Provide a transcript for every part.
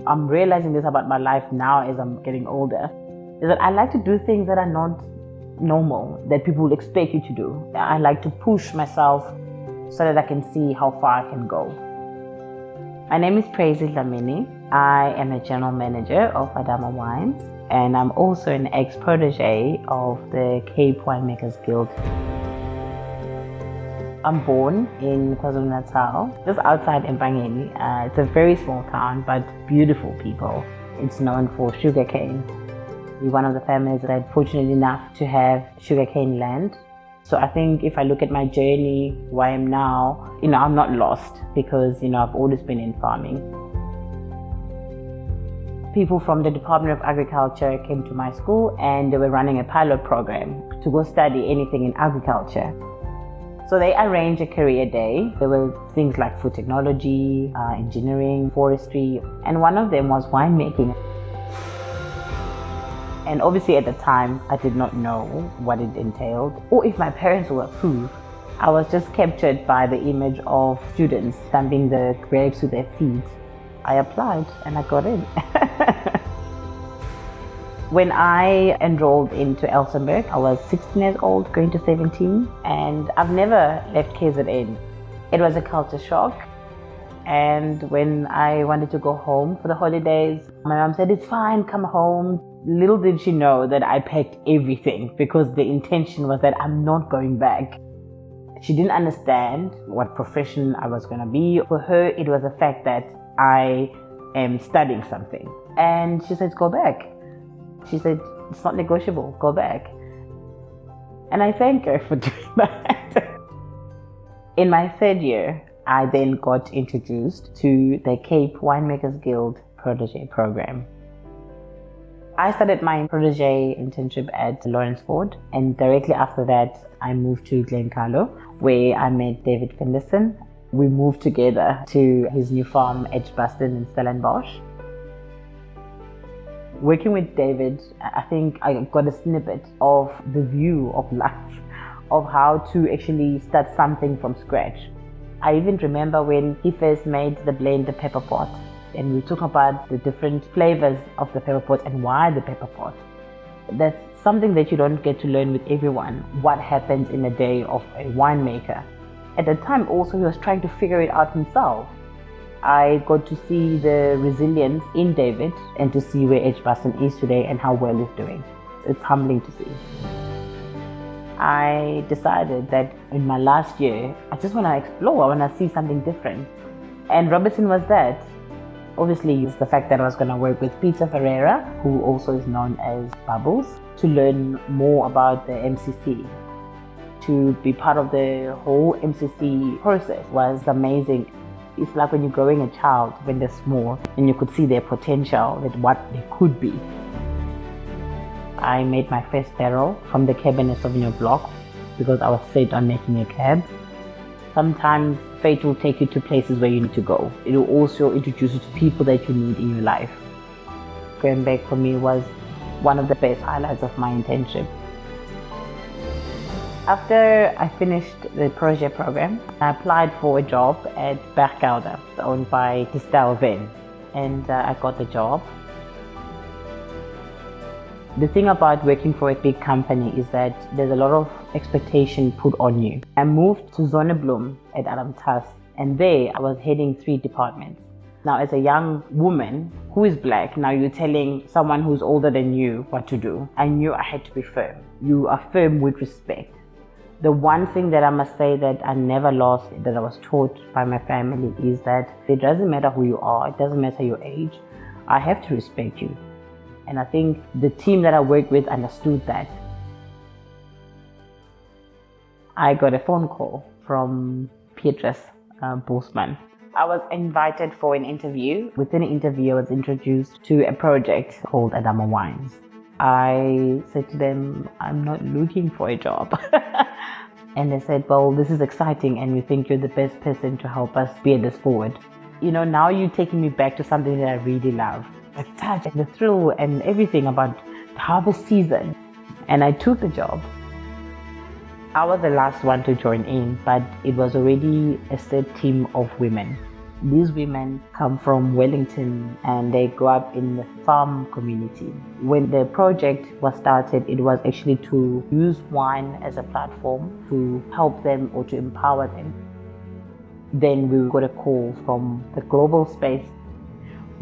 I'm realizing this about my life now as I'm getting older, is that I like to do things that are not normal, that people would expect you to do. I like to push myself so that I can see how far I can go. My name is Praisy Dlamini. I am a general manager of Adama Wines, and I'm also an ex-protégé of the Cape Winemakers Guild. I'm born in KwaZulu-Natal, just outside Dlamini. It's a very small town, but beautiful people. It's known for sugarcane. We're one of the families that are fortunate enough to have sugarcane land. So I think if I look at my journey, where I am now, I'm not lost because, I've always been in farming. People from the Department of Agriculture came to my school and they were running a pilot program to go study anything in agriculture. So they arranged a career day. There were things like food technology, engineering, forestry, and one of them was winemaking. And obviously at the time, I did not know what it entailed or if my parents will approve. I was just captured by the image of students stamping the grapes with their feet. I applied and I got in. When I enrolled into Elsenburg, I was 16 years old, going to 17, and I've never left KZN. It was a culture shock. And when I wanted to go home for the holidays, my mom said, "It's fine, come home." Little did she know that I packed everything because the intention was that I'm not going back. She didn't understand what profession I was going to be. For her, it was the fact that I am studying something. And she said, "Go back." She said, "It's not negotiable, go back." And I thank her for doing that. In my third year, I then got introduced to the Cape Winemakers Guild Protégé program. I started my Protégé internship at Lawrenceford, and directly after that, I moved to Glencalo, where I met David Fenderson. We moved together to his new farm, Edgbaston in Stellenbosch. Working with David, I think I got a snippet of the view of life, of how to actually start something from scratch. I even remember when he first made the blend, the pepper pot, and we talk about the different flavors of the pepper pot and why the pepper pot. That's something that you don't get to learn with everyone, what happens in a day of a winemaker. At the time also, he was trying to figure it out himself. I got to see the resilience in David and to see where Edgbaston is today and how well he's doing. It's humbling to see. I decided that in my last year, I just want to explore, I want to see something different. And Robertson was that. Obviously, it's the fact that I was going to work with Peter Ferreira, who also is known as Bubbles, to learn more about the MCC. To be part of the whole MCC process was amazing. It's like when you're growing a child when they're small and you could see their potential, that what they could be. I made my first barrel from the Cabernet Sauvignon block because I was set on making a cab. Sometimes fate will take you to places where you need to go. It will also introduce you to people that you need in your life. Going back for me was one of the best highlights of my internship. After I finished the Protégé program, I applied for a job at Bergkelder, owned by Distel Ven, and I got the job. The thing about working for a big company is that there's a lot of expectation put on you. I moved to Zonnebloem at Adamtas, and there I was heading 3 departments. Now, as a young woman who is black, now you're telling someone who's older than you what to do. I knew I had to be firm. You are firm with respect. The one thing that I must say that I never lost, that I was taught by my family, is that it doesn't matter who you are, it doesn't matter your age, I have to respect you. And I think the team that I worked with understood that. I got a phone call from Petrus Bosman. I was invited for an interview. Within the interview, I was introduced to a project called Adama Wines. I said to them, "I'm not looking for a job." And they said, "Well, this is exciting and we think you're the best person to help us bear this forward." Now you're taking me back to something that I really love. The touch and the thrill and everything about the harvest season. And I took the job. I was the last one to join in, but it was already a set team of women. These women come from Wellington and they grew up in the farm community. When the project was started, it was actually to use wine as a platform to help them or to empower them. Then we got a call from the global space.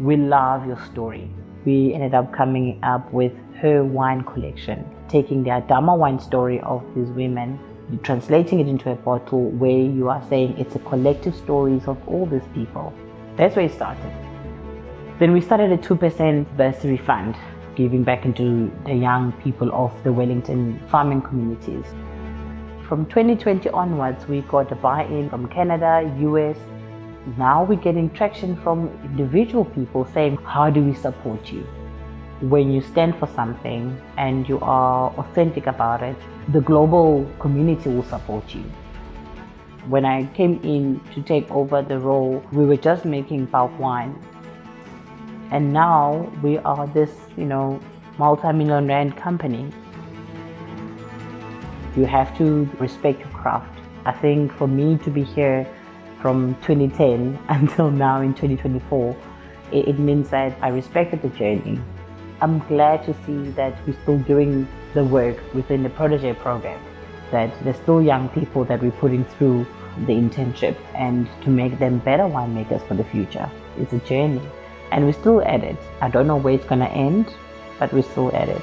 We love your story. We ended up coming up with her wine collection, taking the Adama wine story of these women, translating it into a bottle where you are saying it's a collective stories of all these people. That's where it started. Then we started a 2% bursary fund, giving back into the young people of the Wellington farming communities. From 2020 onwards, we got a buy-in from Canada, US. Now we're getting traction from individual people saying, how do we support you? When you stand for something and you are authentic about it, the global community will support you. When I came in to take over the role, we were just making bulk wine. And now we are this, multi-million rand company. You have to respect your craft. I think for me to be here from 2010 until now in 2024, it means that I respected the journey. I'm glad to see that we're still doing the work within the Protégé program, that there's still young people that we're putting through the internship and to make them better winemakers for the future. It's a journey and we're still at it. I don't know where it's going to end, but we're still at it.